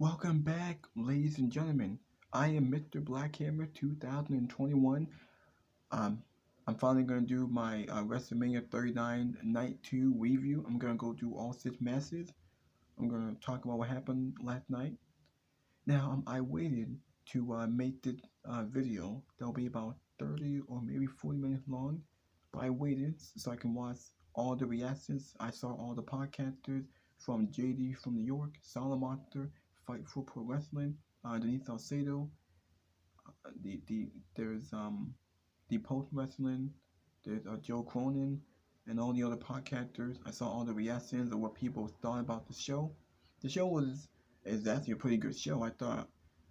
Welcome back, ladies and gentlemen. I am Mr. Blackhammer 2021. Um, I'm finally gonna do my WrestleMania 39 Night 2 review. I'm gonna go through all six matches. I'm gonna talk about what happened last night. Now, I waited to make this video. That'll be about 30 or maybe 40 minutes long. But I waited so I can watch all the reactions. I saw all the podcasters from JD from New York, Salamonster, Fight for Pro Wrestling, Denise Salcedo. There's the Post Wrestling. There's Joe Cronin and all the other podcasters. I saw all the reactions of what people thought about the show. The show is actually a pretty good show. I thought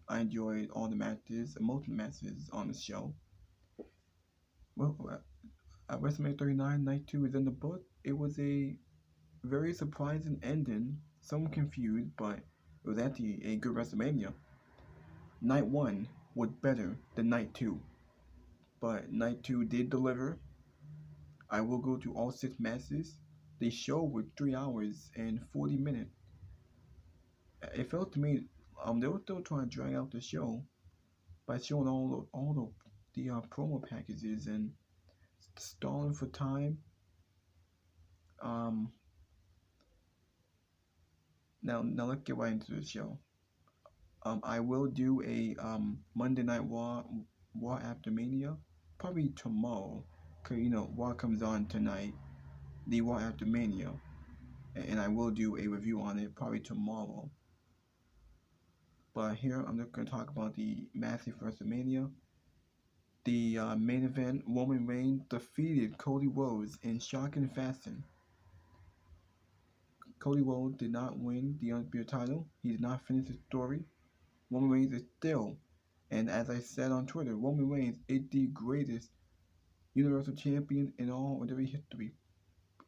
I enjoyed all the matches, most of the matches on the show. Well, WrestleMania 39 Night 2 is in the book. It was a very surprising ending. Some confused, but it was actually a good WrestleMania. Night 1 was better than Night 2, but Night 2 did deliver. I will go through all six matches. The show was 3 hours and 40 minutes. It felt to me they were still trying to drag out the show by showing all the promo packages and stalling for time. Um, now let's get right into the show. I will do a Monday Night Raw after Mania, probably tomorrow, cause Raw comes on tonight, the Raw after Mania, and I will do a review on it probably tomorrow. But here I'm just gonna talk about the massive WrestleMania. The main event, Roman Reigns defeated Cody Rhodes in shocking fashion. Cody Rhodes did not win the Undisputed title. He did not finish his story. Roman Reigns is still, and as I said on Twitter, Roman Reigns is the greatest Universal Champion in all WWE history.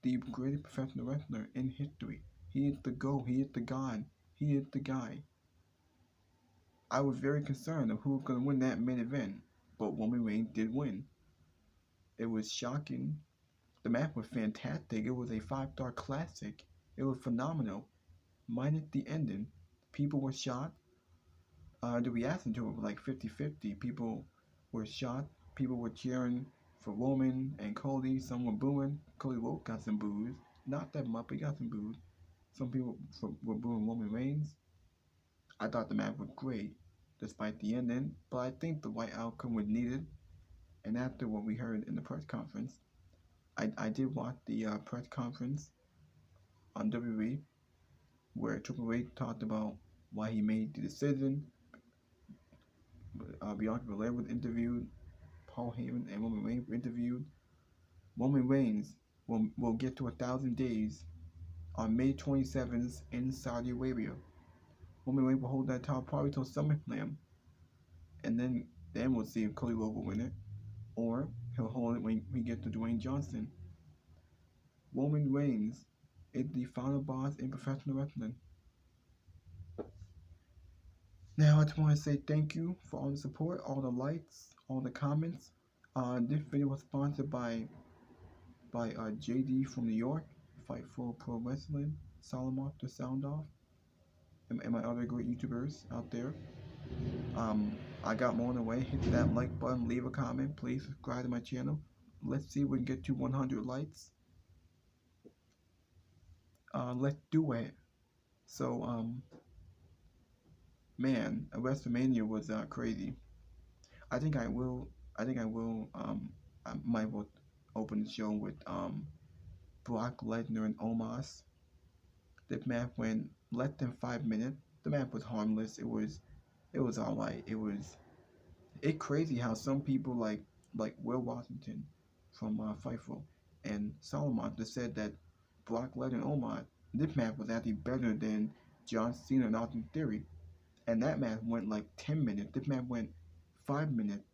The greatest professional wrestler in history. He is the GOAT. He is the God. He is the guy. I was very concerned of who was going to win that main event, but Roman Reigns did win. It was shocking. The match was fantastic. It was a 5-star classic. It was phenomenal. Minus the ending. People were shocked. The reaction to it was like 50-50. People were shocked. People were cheering for Roman and Cody. Some were booing. Cody Rhodes got some boos. Not that much, but he got some boos. Some people were booing Roman Reigns. I thought the match was great, despite the ending, but I think the right outcome was needed. And after what we heard in the press conference, I did watch the press conference on WWE where Triple H talked about why he made the decision. Bianca Belair was interviewed, Paul Heyman and Roman Reigns were interviewed. Roman Reigns will get to 1,000 days on May 27th in Saudi Arabia. Roman Reigns will hold that title probably till SummerSlam, and then we'll see if Cody Rhodes will win it, or he'll hold it when we get to Dwayne Johnson. Roman Reigns is the final boss in professional wrestling. Now I just want to say thank you for all the support, all the likes, all the comments. This video was sponsored by JD from New York, Fight for Pro Wrestling, Solomon the Sound Off, and my other great YouTubers out there. I got more on the way. Hit that like button, leave a comment, please subscribe to my channel. Let's see if we can get to 100 likes. Let's do it. So, man, WrestleMania was crazy. I think I might will open the show with Brock Lesnar and Omos. The match went less than 5 minutes. The match was harmless. It was alright. It's crazy how some people like Will Washington from Fightful and Solomon said that Brock Lesnar and Omos, this match was actually better than John Cena and Austin Theory. And that match went like 10 minutes. This match went 5 minutes.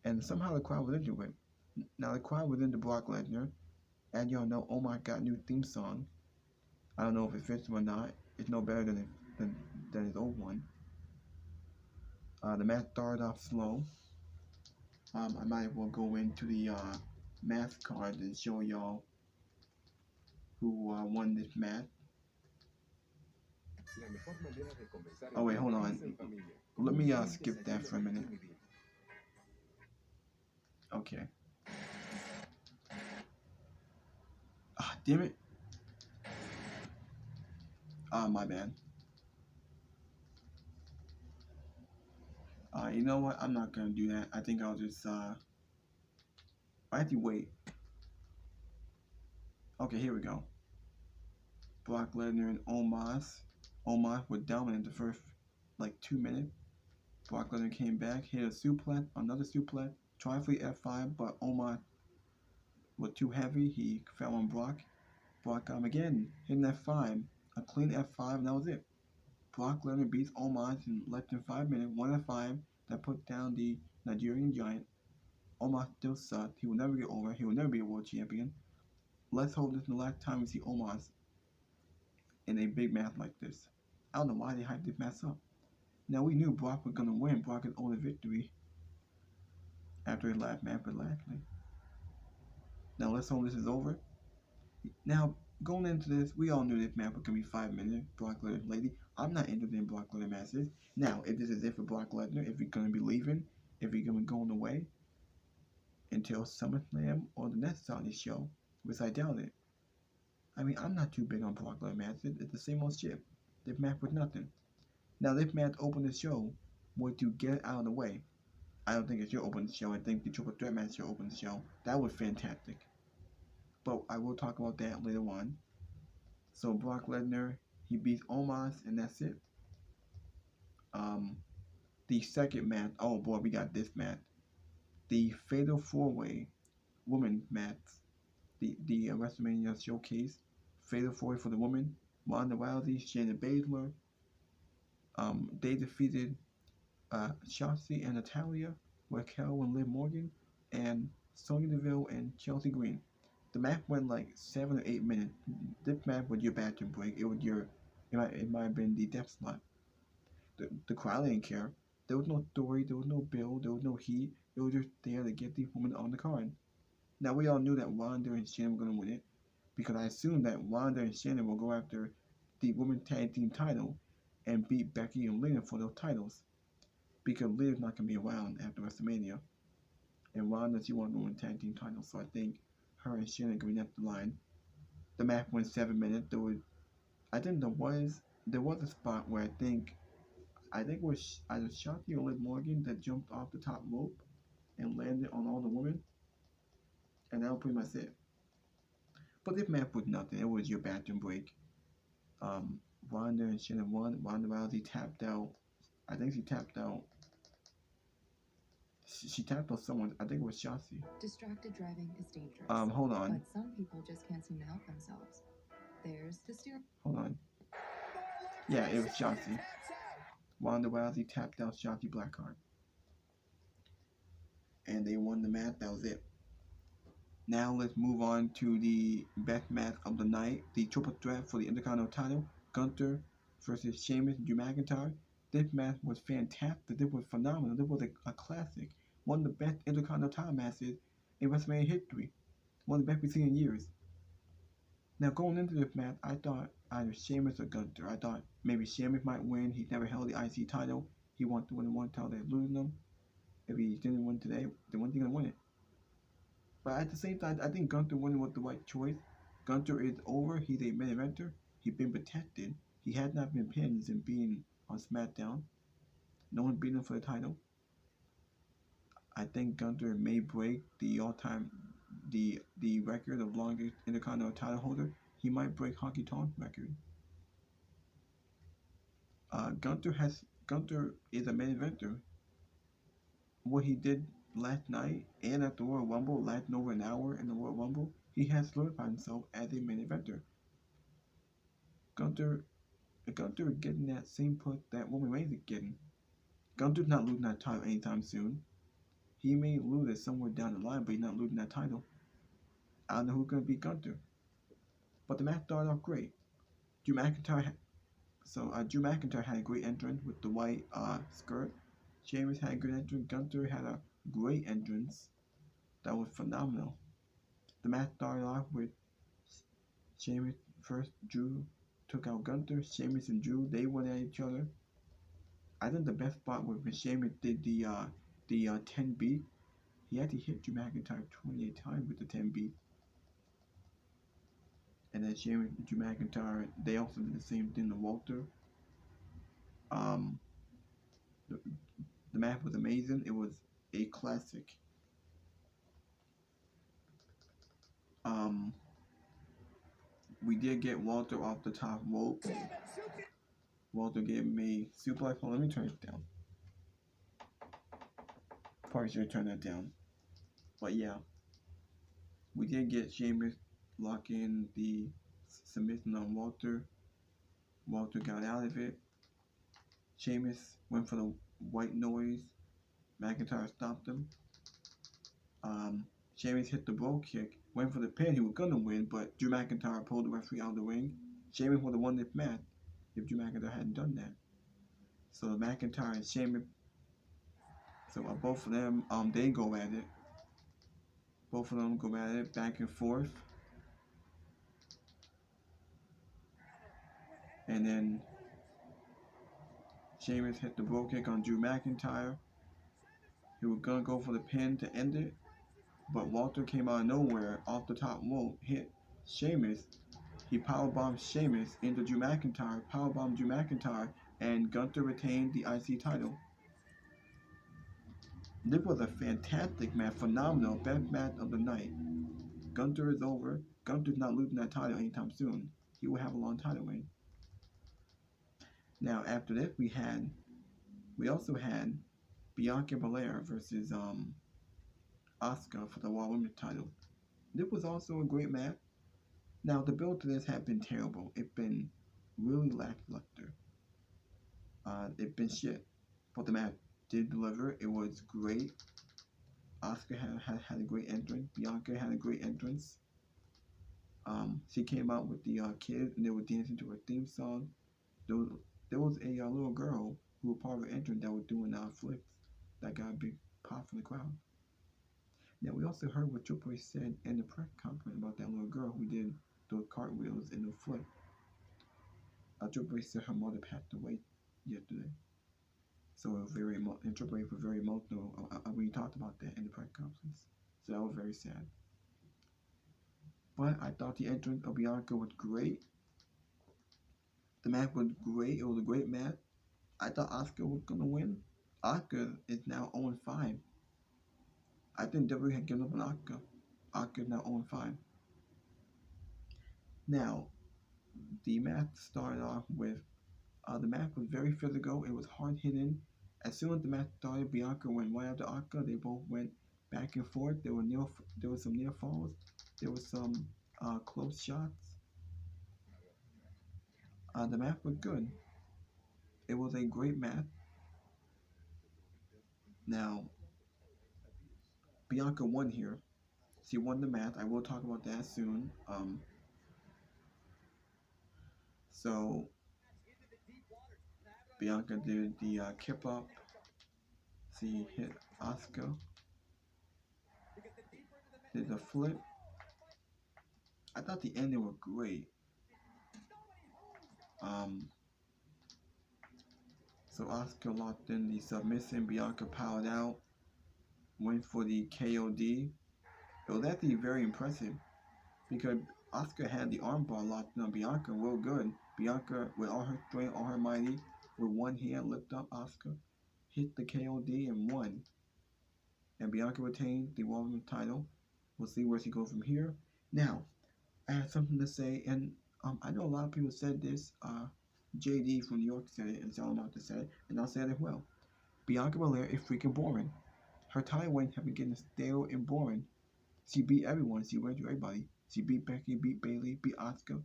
And somehow the crowd was into it. Now the crowd was into Brock Lesnar. And y'all know Omar got a new theme song. I don't know if it fits him or not. It's no better than his old one. The match started off slow. I might as well go into the match card and show y'all who won this match. Oh wait, hold on. Let me skip that for a minute. Okay. Ah, damn it. Ah, my bad. You know what? I'm not gonna do that. I think I'll just I have to wait. Okay, here we go. Brock Lesnar and Omos. Omos were dominant the first like 2 minutes. Brock Lesnar came back, hit a suplex, another suplex, tried for the F5, but Omos was too heavy. He fell on Brock. Brock got him again, hit an F5, a clean F5, and that was it. Brock Lesnar beats Omos in less than 5 minutes, 1 F5 that put down the Nigerian Giant. Omos still sucked. He will never get over. He will never be a world champion. Let's hope this is the last time we see Omos in a big match like this. I don't know why they hyped this match up. Now we knew Brock was gonna win. Brock had owed a victory after his last match, but lastly. Now let's hope this is over. Now going into this, we all knew this match was gonna be 5 minutes. Brock Lesnar lady. I'm not interested in Brock Lesnar matches. Now if this is it for Brock Lesnar, if he's gonna be leaving, if he's gonna be going away until SummerSlam or the next Saudi show, which I doubt it. I mean, I'm not too big on Brock Lesnar matches. It's the same old shit. This match was nothing. Now, this match opened the show was to get out of the way. I don't think it should open the show. I think the Triple Threat match should open the show. That was fantastic. But I will talk about that later on. So Brock Lesnar, he beats Omos, and that's it. The second match, oh boy, we got this match. The Fatal 4-Way Women's match. The WrestleMania showcase. Fatal 4-Way for the women. Ronda Rousey, Shayna Baszler. They defeated Shotzi and Natalia, Raquel and Liv Morgan, and Sonya Deville and Chelsea Green. The match went like 7 or 8 minutes. This match was your bathroom break. It might have been the death slot. The crowd didn't care. There was no story. There was no build. There was no heat. It was just there to get these women on the card. Now we all knew that Ronda and Shayna were gonna win it because I assumed that Ronda and Shayna will go after the women's tag team title and beat Becky and Lynn for those titles. Because Liv's not going to be around after WrestleMania. And Ronda, she wants to win tag team titles. So I think her and Shayna going up the line. The match went 7 minutes. I think there was a spot where I think it was either Shotzi or Liv Morgan that jumped off the top rope and landed on all the women. And that was pretty much it. But this match was nothing. It was your bathroom break. Ronda and Shayna won. Ronda Rousey tapped out. I think she tapped out. She tapped on someone. I think it was Shotzi. Distracted driving is dangerous. Hold on. But some people just can't seem to help themselves. There's the steer. Hold on. Yeah, it was Shotzi. Ronda Rousey tapped out Shotzi Blackheart. And they won the match. That was it. Now let's move on to the best match of the night. The triple threat for the Intercontinental title. Gunther versus Sheamus and Drew McIntyre. This match was fantastic. This was phenomenal. This was a classic. One of the best Intercontinental title matches in WrestleMania history. One of the best we've seen in years. Now going into this match, I thought either Sheamus or Gunther. I thought maybe Sheamus might win. He's never held the IC title. He wants to win one title. They're losing them. If he didn't win today, then when's he gonna win it? But at the same time, I think Gunther winning was the right choice. Gunther is over. He's a main eventer. He's been protected. He had not been pinned since being on SmackDown. No one beat him for the title. I think Gunther may break the all-time the record of longest Intercontinental title holder. He might break Honky Tonk's record. Gunther is a main eventer. What he did last night and at the Royal Rumble, lasting over an hour in the Royal Rumble, he has solidified himself as a main eventer. Gunther is getting that same push that Roman Reigns is getting. Gunther's not losing that title anytime soon. He may lose it somewhere down the line, but he's not losing that title. I don't know who's going to beat Gunther. But the match started off great. Drew McIntyre had a great entrance with the white skirt. Sheamus had a good entrance. Gunther had a great entrance. That was phenomenal. The match started off with Sheamus first. Drew took out Gunther. Sheamus and Drew, they went at each other. I think the best spot was when Sheamus did the 10 beat. He actually hit Drew McIntyre 28 times with the 10 beat. And then Sheamus and Drew McIntyre, they also did the same thing to Walter. Um, the, the match was amazing. It was a classic. Um, we did get Walter off the top rope. Walter gave me suplex. Let me turn it down. Probably should turn that down. But yeah, we did get Sheamus locking the submission on Walter. Walter got out of it. Sheamus went for the white noise. McIntyre stopped him. Sheamus hit the bro kick, went for the pin. He was gonna win, but Drew McIntyre pulled the referee out of the ring. Sheamus would have won this match if Drew McIntyre hadn't done that. So McIntyre and Sheamus, so both of them, they go at it. Both of them go at it back and forth. And then Sheamus hit the bro kick on Drew McIntyre. He was gonna go for the pin to end it, but Walter came out of nowhere off the top rope, hit Sheamus. He powerbombed Sheamus into Drew McIntyre, powerbombed Drew McIntyre, and Gunther retained the IC title. This was a fantastic match, phenomenal, best match of the night. Gunther is over. Gunther's not losing that title anytime soon. He will have a long title reign. Now after this, we also had Bianca Belair versus Asuka for the Raw Women's title. This was also a great match. Now the build to this had been terrible. It's been really lackluster. It's been shit. But the match did deliver. It was great. Asuka had a great entrance. Bianca had a great entrance. She came out with the kids and they were dancing to her theme song. There was a little girl who was part of the entrance that was doing flips that got a big pop from the crowd. Now we also heard what Triple H said in the press conference about that little girl who did those cartwheels and the flip. Triple H said her mother passed away yesterday. So it was and Triple H was very emotional when he talked about that in the press conference. So that was very sad. But I thought the entrance of Bianca was great. The match was great. It was a great match. I thought Asuka was going to win. Asuka is now 0-5. I think WWE had given up on Asuka. Asuka is now 0-5. Now, the match started off with, the match was very physical. It was hard hitting. As soon as the match started, Bianca went right after Asuka. They both went back and forth. There were some near falls. There was some close shots. The match was good. It was a great match. Now, Bianca won here. She won the match. I will talk about that soon. So Bianca did the kip up. She hit Asuka. Did the flip. I thought the ending was great. So Asuka locked in the submission. Bianca powered out. Went for the KOD. It was actually very impressive because Asuka had the armbar locked on Bianca real good. Bianca, with all her strength, all her mighty, with one hand lifted up Asuka, hit the KOD and won. And Bianca retained the Women's title. We'll see where she goes from here. Now, I have something to say, and I know a lot of people said this. JD from New York said it, and Salamotta said it, and I'll say it as well. Bianca Belair is freaking boring. Her title reigns have been getting stale and boring. She beat everyone. She went through everybody. She beat Becky, beat Bayley, beat Asuka.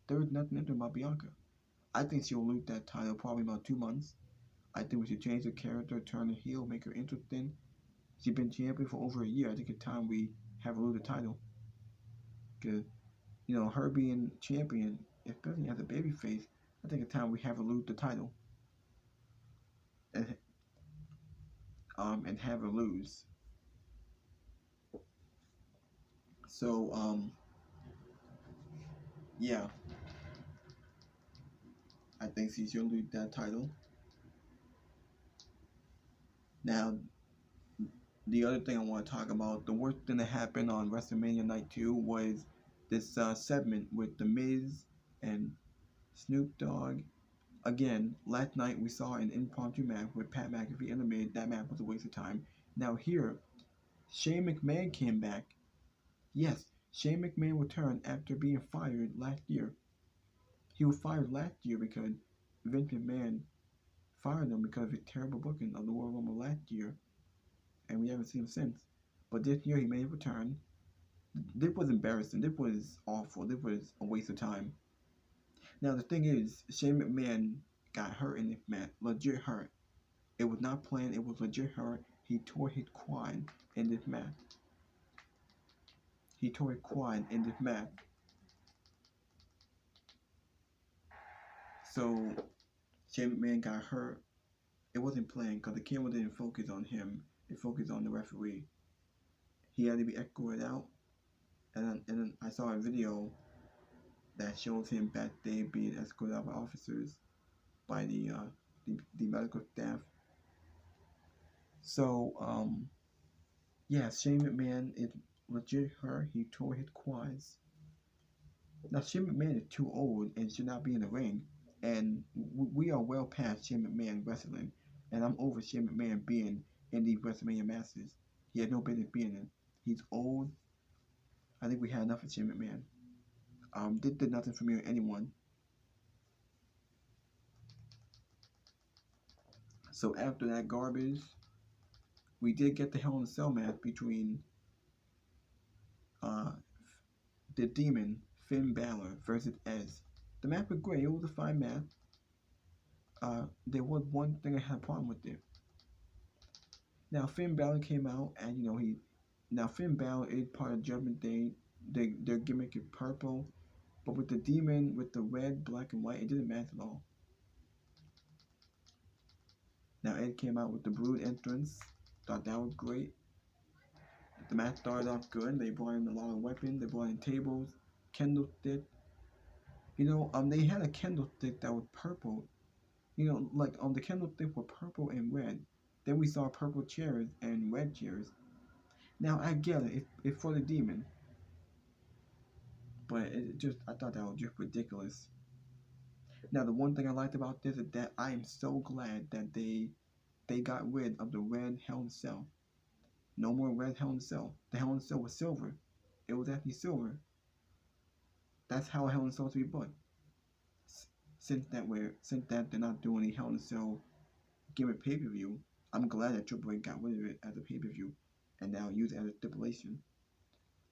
There is nothing interesting about Bianca. I think she'll lose that title probably about 2 months. I think we should change the character, turn her heel, make her interesting. She's been champion for over a year. I think it's time we have her lose the title. Because, her being champion, especially as a babyface, I think it's time we have her lose the title. And have her lose. So, yeah. I think she should lose that title. Now, the other thing I want to talk about, the worst thing that happened on WrestleMania Night 2 was this segment with The Miz and Snoop Dogg. Again, last night we saw an impromptu match with Pat McAfee and The Miz. That match was a waste of time. Now here, Shane McMahon came back. Yes, Shane McMahon returned after being fired last year. He was fired last year because Vince McMahon fired him because of his terrible booking of the Royal Rumble last year, and we haven't seen him since. But this year he made a return. This was embarrassing. This was awful. This was a waste of time. Now the thing is, Shane McMahon got hurt in this match, legit hurt. It was not planned. It was legit hurt. He tore his quad in this match. He tore his quad in this match. So Shane McMahon got hurt. It wasn't planned because the camera didn't focus on him. It focused on the referee. He had to be escorted out. And then I saw a video that shows him backstage being escorted out by officers by the medical staff. So yeah, Shane McMahon is legit hurt. He tore his quads. Now Shane McMahon is too old and should not be in the ring. And we are well past Shane McMahon wrestling. And I'm over Shane McMahon being in these WrestleMania matches. He had no business being in. He's old. I think we had enough of Shane McMahon. This did nothing for me or anyone. So after that garbage, we did get the Hell in a Cell match between uh, the Demon Finn Balor versus Edge. The match was great. It was a fine match. There was one thing I had a problem with it. Now Finn Balor came out, and now Finn Balor is part of Judgment Day. Their gimmick is purple, but with the Demon with the red, black, and white, it didn't match at all. Now Ed came out with the Brood entrance. Thought that was great. The match started off good. They brought in a lot of weapons. They brought in tables, candlestick. They had a candlestick that was purple. The candlestick were purple and red. Then we saw purple chairs and red chairs. Now I get it. It's for the Demon, but I thought that was just ridiculous. Now the one thing I liked about this is that I am so glad that they got rid of the red Hell in a Cell. No more red Hell in a Cell. The Hell in a Cell was silver. It was actually silver. That's how Hell in a Cell is to be booked. Since that they're not doing a Hell in a Cell gimmick pay-per-view, I'm glad that Triple H got rid of it as a pay-per-view and now use it as a stipulation.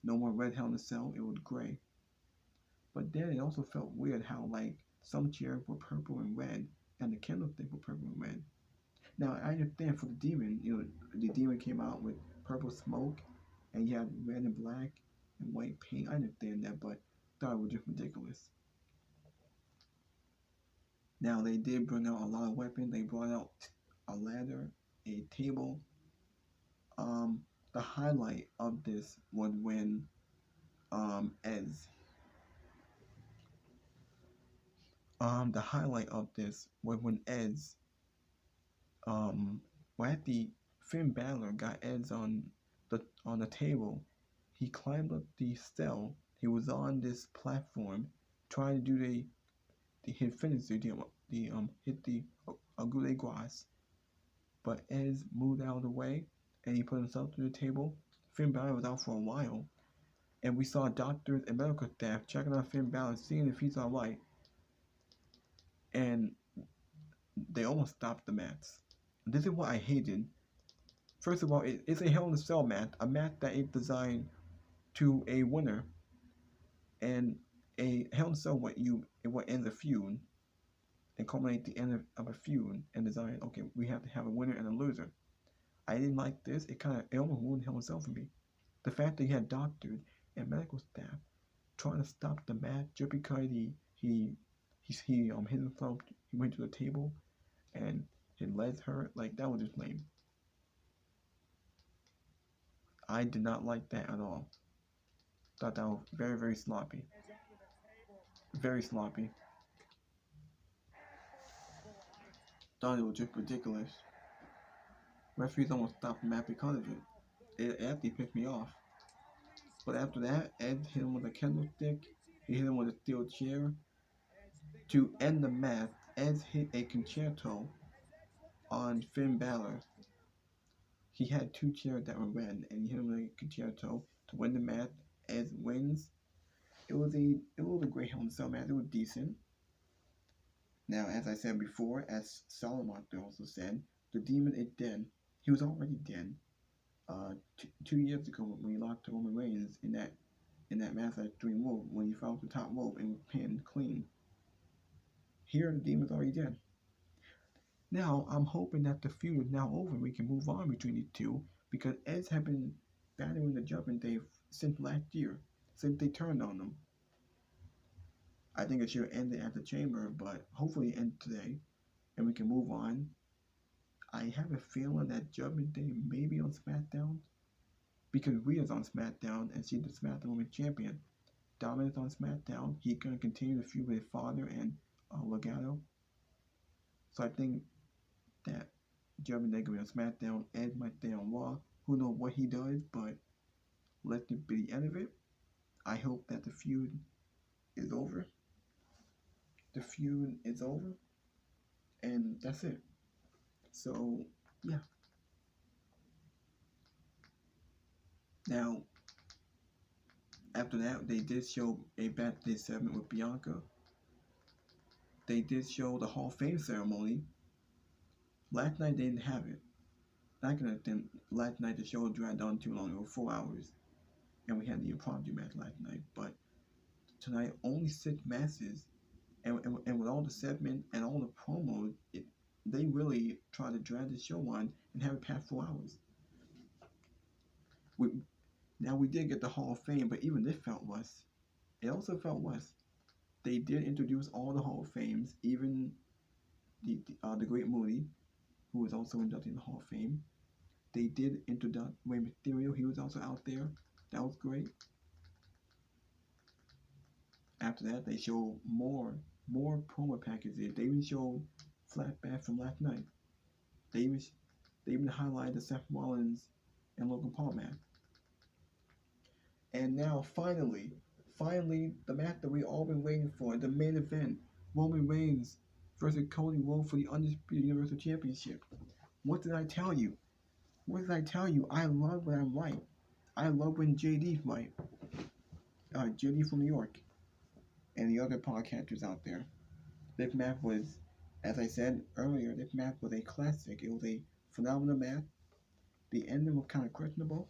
No more red Hell in a Cell. It was gray. But then it also felt weird how some chairs were purple and red and the candlestick were purple and red. Now I understand for the Demon, the Demon came out with purple smoke and you had red and black and white paint. I understand that, but I thought it was just ridiculous. Now they did bring out a lot of weapons. They brought out a ladder, a table. The highlight of this was when Ez. The highlight of this was when Ez after Finn Balor got Edge on the table, he climbed up the cell. He was on this platform trying to do his finisher, hit the coup de grace, but Edge moved out of the way and he put himself to the table. Finn Balor was out for a while, and we saw doctors and medical staff checking on Finn Balor, seeing if he's alright, and they almost stopped the match. This is what I hated. First of all, it's a Hell in a Cell match, a match that is designed to a winner, and a Hell in a Cell what ends a feud and culminate the end of a feud and design. Okay, we have to have a winner and a loser. I didn't like this. It almost ruined Hell in a Cell for me. The fact that he had doctors and medical staff trying to stop the match just because he hit himself. He went to the table and his legs hurt. That was just lame. I did not like that at all. Thought that was very, very sloppy. Very sloppy. Thought it was just ridiculous. Referees almost stopped the match because of it. It actually pissed me off. But after that, Ed hit him with a candlestick. He hit him with a steel chair. To end the match, Ed hit a concerto on Finn Balor. He had two chairs that were red, and he hit him with a concerto to win the match. Ed wins. It was a great Hell in a Cell match. It was decent. Now, as I said before, as Solomon also said, the demon is dead. He was already dead. 2 years ago when he locked Roman Reigns in that match at Dream Wolf when he fell off the top rope and was pinned clean. Here the demon's already dead. Now I'm hoping that the feud is now over and we can move on between the two because Edge have been battling the Judgment Day since last year, since they turned on them. I think it should end at the Chamber, but hopefully end today and we can move on. I have a feeling that Judgment Day may be on SmackDown because Rhea's on SmackDown and she's the SmackDown Women's Champion. Dominic's on SmackDown. He's going to continue the feud with his father and Legado. So I think that Judgment Day going to be on SmackDown. Ed might stay on Raw. Who knows what he does, but let it be the end of it. I hope that the feud is over. The feud is over. And that's it. So, yeah. Now, after that, they did show a backstage segment with Bianca. They did show the Hall of Fame ceremony. Last night they didn't have it. Last night the show dragged on too long. It was 4 hours. And we had the impromptu match last night. But tonight, only 6 matches. And with all the segment and all the promos, they really tried to drag the show on and have it past 4 hours. We did get the Hall of Fame, but even this felt less. It also felt less. They did introduce all the Hall of Fames, even the Great Moody, who was also inducted in the Hall of Fame. They did introduce Rey Mysterio. He was also out there. That was great. After that, they showed more promo packages. They even showed flashbacks from last night. They even highlighted the Seth Rollins and Logan Paul match. And now, finally, the match that we all been waiting for, the main event, Roman Reigns versus Cody Rhodes for the Undisputed Universal Championship. What did I tell you? I love when I'm right. I love when JD's right. JD from New York. And the other podcasters out there. This match was, as I said earlier, this match was a classic. It was a phenomenal match. The ending was kind of questionable.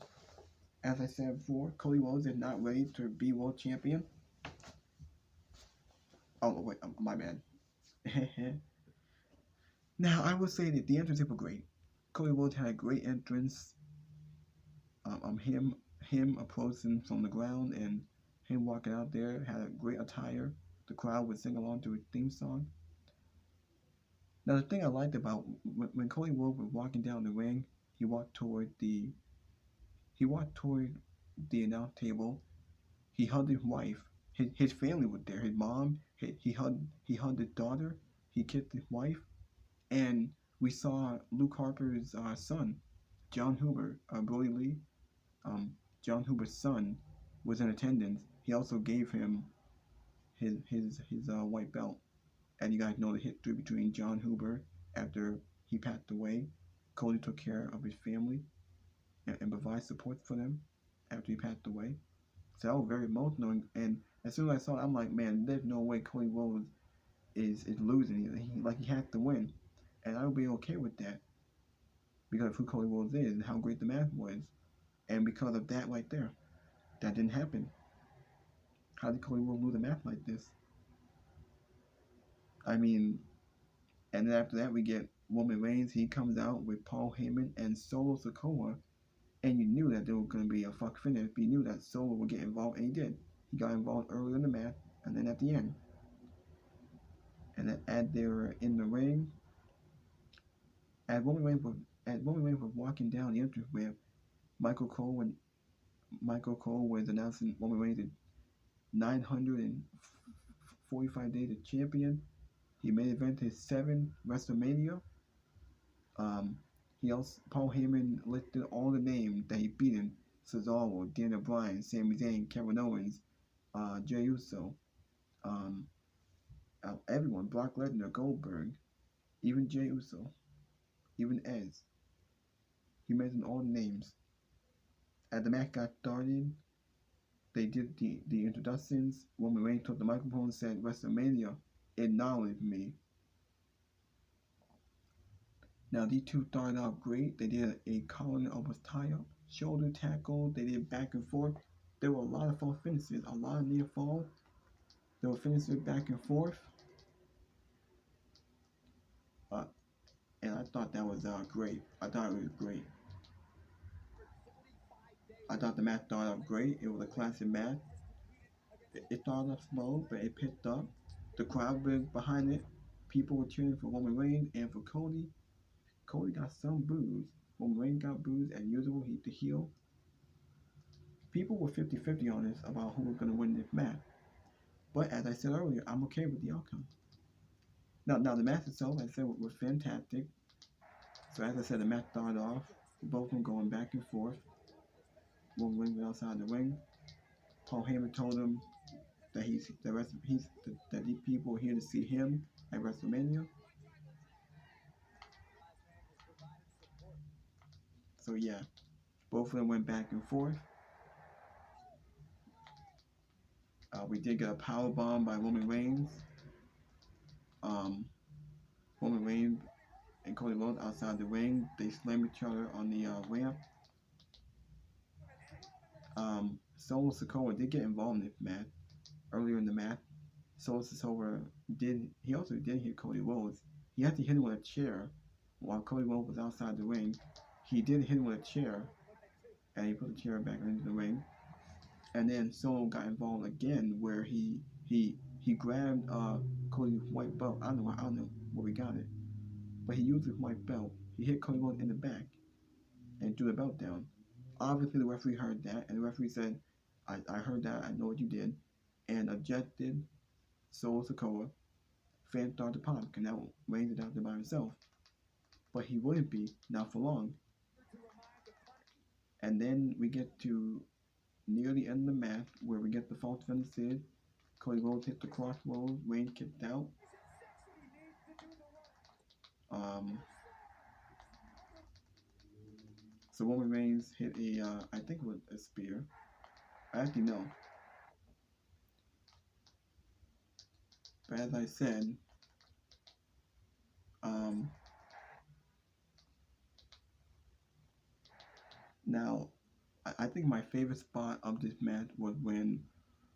As I said before, Cody Rhodes is not ready to be world champion. Oh, wait, my bad. Now, I will say that the entrances were great. Cody Rhodes had a great entrance. Him approaching from the ground and him walking out there had a great attire. The crowd would sing along to his theme song. Now, the thing I liked about when Cody Rhodes was walking down the ring, he walked toward the announce table. He hugged his wife. His family was there. His mom. He hugged his daughter. He kissed his wife. And we saw Luke Harper's son, John Huber, Brody Lee. John Huber's son was in attendance. He also gave him his white belt. And you guys know the history between John Huber after he passed away. Cody took care of his family and provided support for them after he passed away. So that was very emotional. And as soon as I saw it, I'm like, man, there's no way Cody Rhodes is losing. He has to win. And I would be okay with that because of who Cody Rhodes is and how great the match was. And because of that right there, that didn't happen. How did Cody Rhodes lose a match like this? I mean, and then after that we get Roman Reigns. He comes out with Paul Heyman and Solo Sikoa, and you knew that there was going to be a fuck finish. But you knew that Solo would get involved, and he did. He got involved earlier in the match, and then at the end. And then as they were in the ring, as Roman Reigns was walking down the entrance where Michael Cole was announcing Roman Reigns' 945 days as champion. He main evented his 7th WrestleMania. He also Paul Heyman listed all the names that he beaten: Cesaro, Daniel Bryan, Sami Zayn, Kevin Owens, Jey Uso, um, everyone, Brock Lesnar, Goldberg, even Jey Uso, even Edge. He mentioned all the names. As the match got started, they did the introductions. Roman Reigns took the microphone and said, WrestleMania acknowledged me. Now, these two started out great. They did a collar almost tie up, shoulder tackle. They did back and forth. There were a lot of false finishes, a lot of near falls. There were finishes back and forth. Uh, and I thought that was great. I thought it was great. I thought the match started off great. It was a classic match. It started off slow, but it picked up. The crowd was behind it. People were cheering for Roman Reigns and for Cody. Cody got some boos. Roman Reigns got boos as usual. He's the heel. People were 50-50 on this about who was going to win this match. But as I said earlier, I'm okay with the outcome. Now the match itself, as I said, was fantastic. So as I said, the match started off, both of them going back and forth. Roman Reigns was outside the ring. Paul Heyman told him that that these people are here to see him at WrestleMania. So yeah, both of them went back and forth. We did get a power bomb by Roman Reigns. Um, Roman Reigns and Cody Rhodes outside the ring. They slammed each other on the ramp. Solo Sikoa did get involved in this match earlier in the match. Solo Sikoa also did hit Cody Rhodes. He had to hit him with a chair while Cody Rhodes was outside the ring. He did hit him with a chair, and he put the chair back into the ring. And then Solo got involved again, where he grabbed Cody's white belt. I don't know where we got it, but he used his white belt. He hit Cody Rhodes in the back and threw the belt down. Obviously, the referee heard that, and the referee said, I heard that, I know what you did, and ejected Solo Sikoa. Fans started to pop, and now Reigns is out there by himself. But he wouldn't be, not for long. And then we get to near the end of the match, where we get the false finishes. Cody Rhodes hit the crossroads, Reigns kicked out. So Roman Reigns hit I think it was a spear. I actually know. But as I said, now I think my favorite spot of this match was when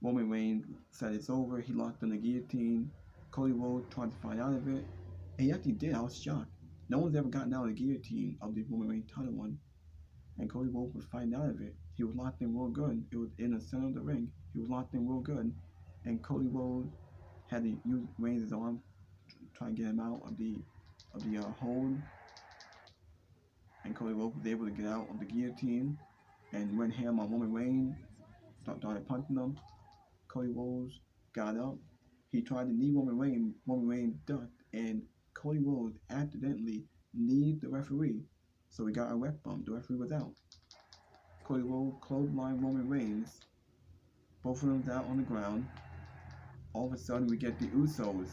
Roman Reigns said it's over. He locked in the guillotine. Cody Rhodes tried to fight out of it. And he actually did. I was shocked. No one's ever gotten out of the guillotine of the Roman Reigns title one. And Cody Rhodes was fighting out of it. He was locked in real good. It was in the center of the ring. He was locked in real good. And Cody Rhodes had to use Reigns' arm to try and get him out of the hold. And Cody Rhodes was able to get out of the guillotine and went ham on Roman Reigns. Started punching him. Cody Rhodes got up. He tried to knee Roman Reigns. Roman Reigns ducked, and Cody Rhodes accidentally kneed the referee. So he got a ref bump. The referee was out. Cody Rhodes clotheslined Roman Reigns. Both of them out on the ground. All of a sudden, we get the Usos.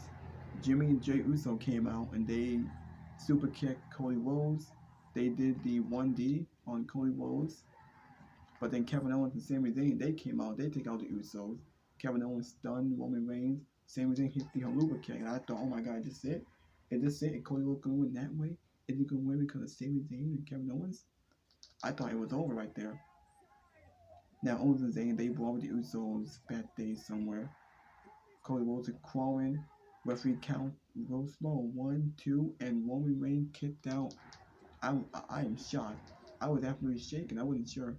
Jimmy and Jey Uso came out, and they super kicked Cody Rhodes. They did the 1D on Cody Rhodes. But then Kevin Owens and Sami Zayn, they came out. They take out the Usos. Kevin Owens stunned Roman Reigns. Sami Zayn hit the Haluva kick. And I thought, oh my God, is this it? Is this it? And Cody Rhodes going to win that way? Is he going to win because of Sami Zayn and Kevin Owens? I thought it was over right there. Now, Owens and Zayn, they brought the Usos backstage somewhere. Cody Rhodes is crawling. Referee count real slow. 1, 2, and Roman Reigns kicked out. I am shocked. I was absolutely shaken. I wasn't sure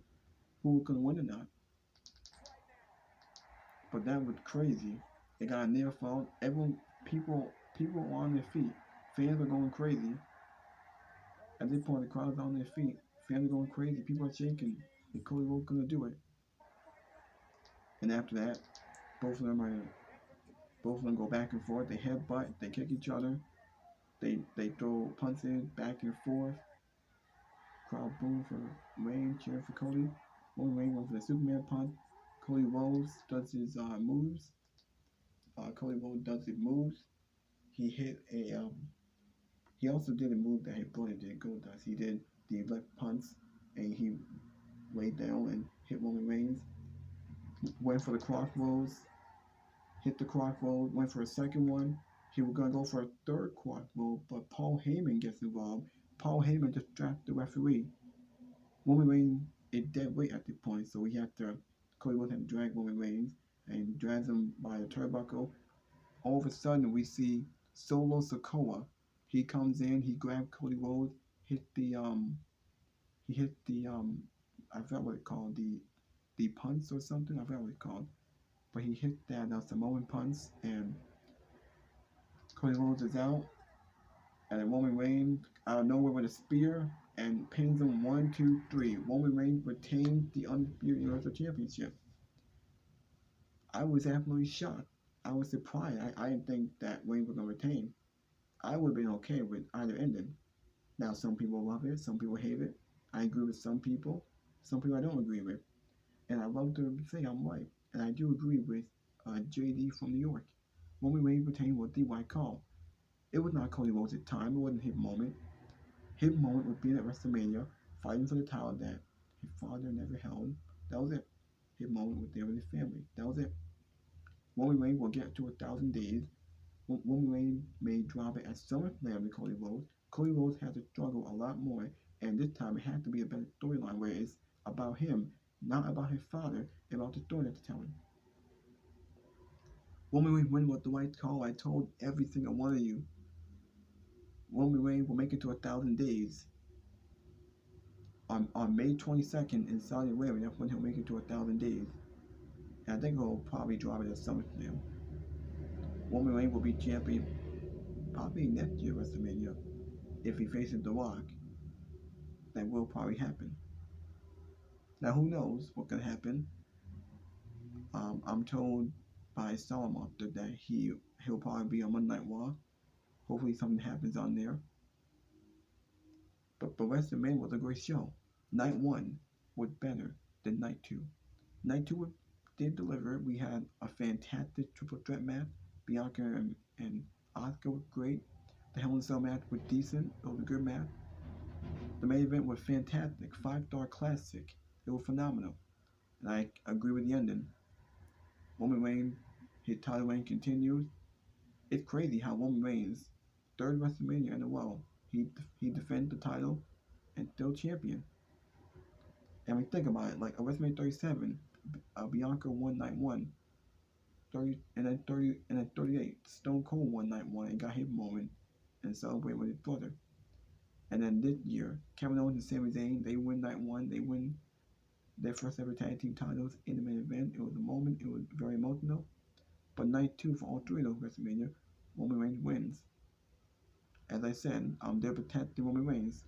who was going to win or not. But that was crazy. It got a near fall. People were on their feet. Fans were going crazy. At this point, the crowd's on their feet. Fans are going crazy. People are shaking. And Cody Rhodes going to do it. And after that, both of them go back and forth. They headbutt. They kick each other. They throw punches back and forth. Crowd booed for Reigns, cheering for Cody. Roman Reigns went for the Superman punch. Cody Rhodes does his moves. Cody Rhodes does his moves. He hit a. He also did a move that his brother did. Gold does. He did the left punch, and he laid down and hit Roman Reigns. Went for the crossroads. Hit the crossroads. Went for a second one. He was gonna go for a third crossroad, but Paul Heyman gets involved. Paul Heyman distracts the referee. Roman Reigns is dead weight at this point, so we have to. Cody Rhodes had to drag Roman Reigns and drags him by the turnbuckle. All of a sudden, we see Solo Sikoa. He comes in, he grabs Cody Rhodes, he hit the I forgot what it called, the punch or something. I forgot what it called, but he hit that Samoan punch, and Cody Rhodes is out, and then Roman Reigns out of nowhere with a spear and pins him 1, 2, 3. Roman Reigns retains the Undisputed Universal Championship. I was absolutely shocked. I was surprised. I didn't think that Reigns was gonna retain. I would have been okay with either ending. Now, some people love it, some people hate it. I agree with some people I don't agree with. And I love to say I'm right. And I do agree with JD from New York. Roman Reigns retained was the right call. It was not Cody Rhodes' time, it wasn't his moment. His moment was being at WrestleMania, fighting for the title that his father never held. That was it. His moment was there with his family. That was it. Roman Reigns will get to 1,000 days. Roman Reigns may drop it at SummerSlam to Cody Rhodes. Cody Rhodes had to struggle a lot more, and this time it had to be a better storyline where it's about him, not about his father, about the story that's telling. Roman Reigns win was the right call. I told every single one of you. Roman Reigns will make it to 1,000 days. On May 22nd in Saudi Arabia, that's when he'll make it to 1,000 days. And I think he'll probably drop it at SummerSlam. Roman Reigns will be champion probably next year WrestleMania. If he faces The Rock, that will probably happen. Now, who knows what could happen? I'm told by Salamonster that he'll probably be on Monday Night Raw. Hopefully, something happens on there. But WrestleMania was a great show. Night 1 was better than Night 2. Night 2 did deliver. We had a fantastic triple threat match. Bianca and Asuka was great. The Hell in a Cell match was decent. It was a good match. The main event was fantastic. 5-star classic. It was phenomenal. And I agree with the ending. Roman Reigns, his title reign continues. It's crazy how Roman Reigns, third WrestleMania in a row, he defends the title and still champion. And we think about it, like a WrestleMania 37, Bianca won Night 1, 30 and then 38, Stone Cold won Night 1 and got his moment and celebrated with his brother. And then this year, Kevin Owens and Sami Zayn, they win Night 1, they win their first ever tag team titles in the main event. It was a moment, it was very emotional. But Night 2 for all three of those WrestleMania, Roman Reigns wins. As I said, they're protecting Roman Reigns.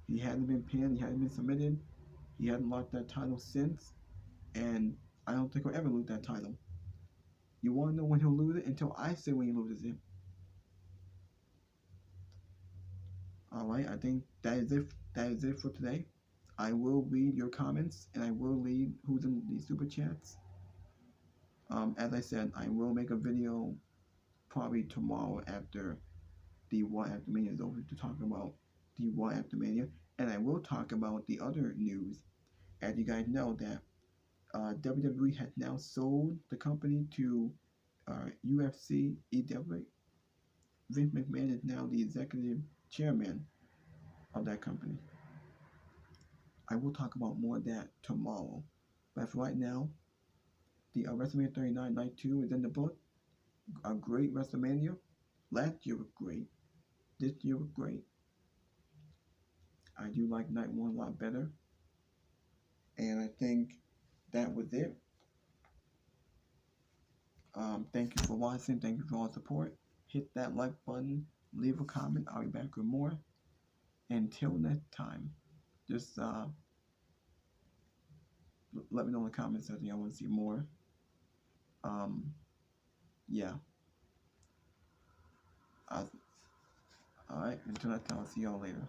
He hadn't been pinned, he hadn't been submitted, he hadn't lost that title since, and I don't think he'll ever lose that title. You want to know when he'll lose it? Until I say when he loses it. Alright, I think that is it. That is it for today. I will read your comments and I will read who's in the super chats. As I said, I will make a video probably tomorrow after the Raw After Mania is over to talk about the Raw After Mania, and I will talk about the other news. As you guys know, that WWE has now sold the company to UFC EW. Vince McMahon is now the executive chairman of that company. I will talk about more of that tomorrow. But for right now, the WrestleMania 39 Night 2 is in the book. A great WrestleMania. Last year was great. This year was great. I do like Night 1 a lot better. And I think that was it. Thank you for watching. Thank you for all the support. Hit that like button. Leave a comment. I'll be back with more. Until next time, just let me know in the comments if y'all want to see more. Yeah. Alright, until next time, I'll see y'all later.